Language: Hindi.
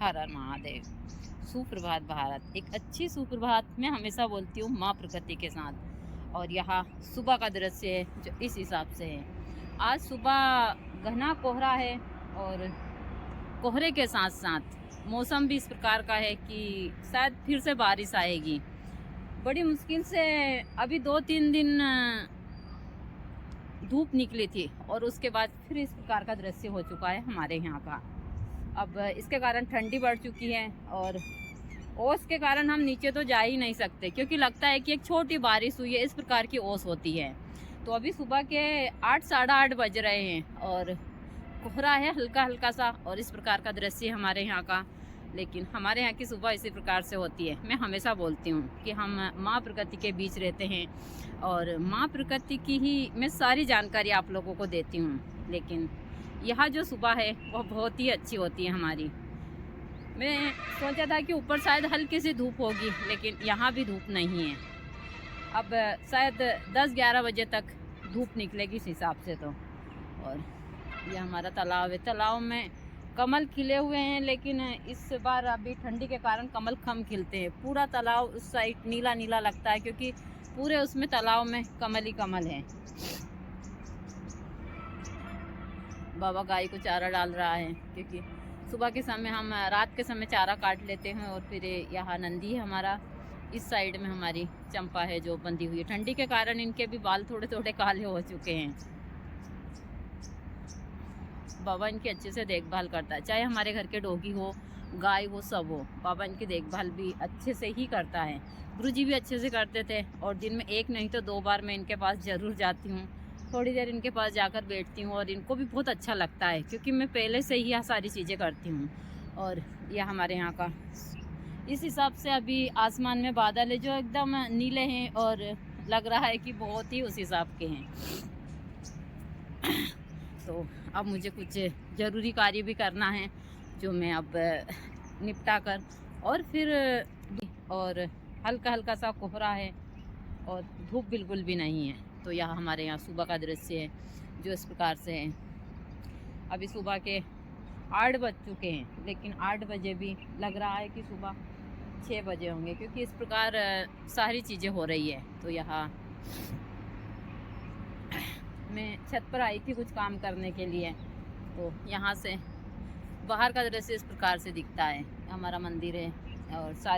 हर हर महादेव। सुप्रभात भारत, एक अच्छी सुप्रभात मैं हमेशा बोलती हूँ माँ प्रकृति के साथ। और यहाँ सुबह का दृश्य है जो इस हिसाब से है। आज सुबह घना कोहरा है और कोहरे के साथ साथ मौसम भी इस प्रकार का है कि शायद फिर से बारिश आएगी। बड़ी मुश्किल से अभी 2-3 दिन धूप निकली थी और उसके बाद फिर इस प्रकार का दृश्य हो चुका है हमारे यहाँ का। अब इसके कारण ठंडी बढ़ चुकी है और ओस के कारण हम नीचे तो जा ही नहीं सकते, क्योंकि लगता है कि एक छोटी बारिश हुई है, इस प्रकार की ओस होती है। तो अभी सुबह के 8 साढ़े 8 बज रहे हैं और कोहरा है हल्का हल्का सा और इस प्रकार का दृश्य हमारे यहाँ का। लेकिन हमारे यहाँ की सुबह इसी प्रकार से होती है। मैं हमेशा बोलती हूँ कि हम माँ प्रकृति के बीच रहते हैं और माँ प्रकृति की ही मैं सारी जानकारी आप लोगों को देती हूँ। लेकिन यहाँ जो सुबह है वह बहुत ही अच्छी होती है हमारी। मैं सोचा था कि ऊपर शायद हल्की सी धूप होगी, लेकिन यहाँ भी धूप नहीं है। अब शायद 10-11 बजे तक धूप निकलेगी इस हिसाब से तो। और यह हमारा तालाब है। तालाब में कमल खिले हुए हैं, लेकिन इस बार अभी ठंडी के कारण कमल कम खिलते हैं। पूरा तालाब उस साइड नीला नीला लगता है, क्योंकि पूरे उसमें तालाब में कमल ही कमल है। बाबा गाय को चारा डाल रहा है, क्योंकि सुबह के समय हम रात के समय चारा काट लेते हैं। और फिर यहाँ नंदी है हमारा, इस साइड में हमारी चंपा है जो बंधी हुई है। ठंडी के कारण इनके भी बाल थोड़े थोड़े काले हो चुके हैं। बाबा इनकी अच्छे से देखभाल करता है, चाहे हमारे घर के डॉगी हो, गाय हो, सब हो। बाबा इनकी देखभाल भी अच्छे से ही करता है। गुरुजी भी अच्छे से करते थे और दिन में 1 नहीं तो 2 बार मैं इनके पास ज़रूर जाती हूँ। थोड़ी देर इनके पास जाकर बैठती हूँ और इनको भी बहुत अच्छा लगता है, क्योंकि मैं पहले से ही यह सारी चीज़ें करती हूँ। और यह हमारे यहाँ का इस हिसाब से अभी आसमान में बादल है जो एकदम नीले हैं और लग रहा है कि बहुत ही उस हिसाब के हैं। तो अब मुझे कुछ ज़रूरी कार्य भी करना है, जो मैं अब निपटा कर और फिर और हल्का हल्का सा कोहरा है और धूप बिल्कुल भी नहीं है। तो यह हमारे यहाँ सुबह का दृश्य है जो इस प्रकार से है। अभी सुबह के 8 बज चुके हैं, लेकिन 8 बजे भी लग रहा है कि सुबह 6 बजे होंगे, क्योंकि इस प्रकार सारी चीज़ें हो रही है। तो यहाँ मैं छत पर आई थी कुछ काम करने के लिए, तो यहाँ से बाहर का दृश्य इस प्रकार से दिखता है। हमारा मंदिर है और सारी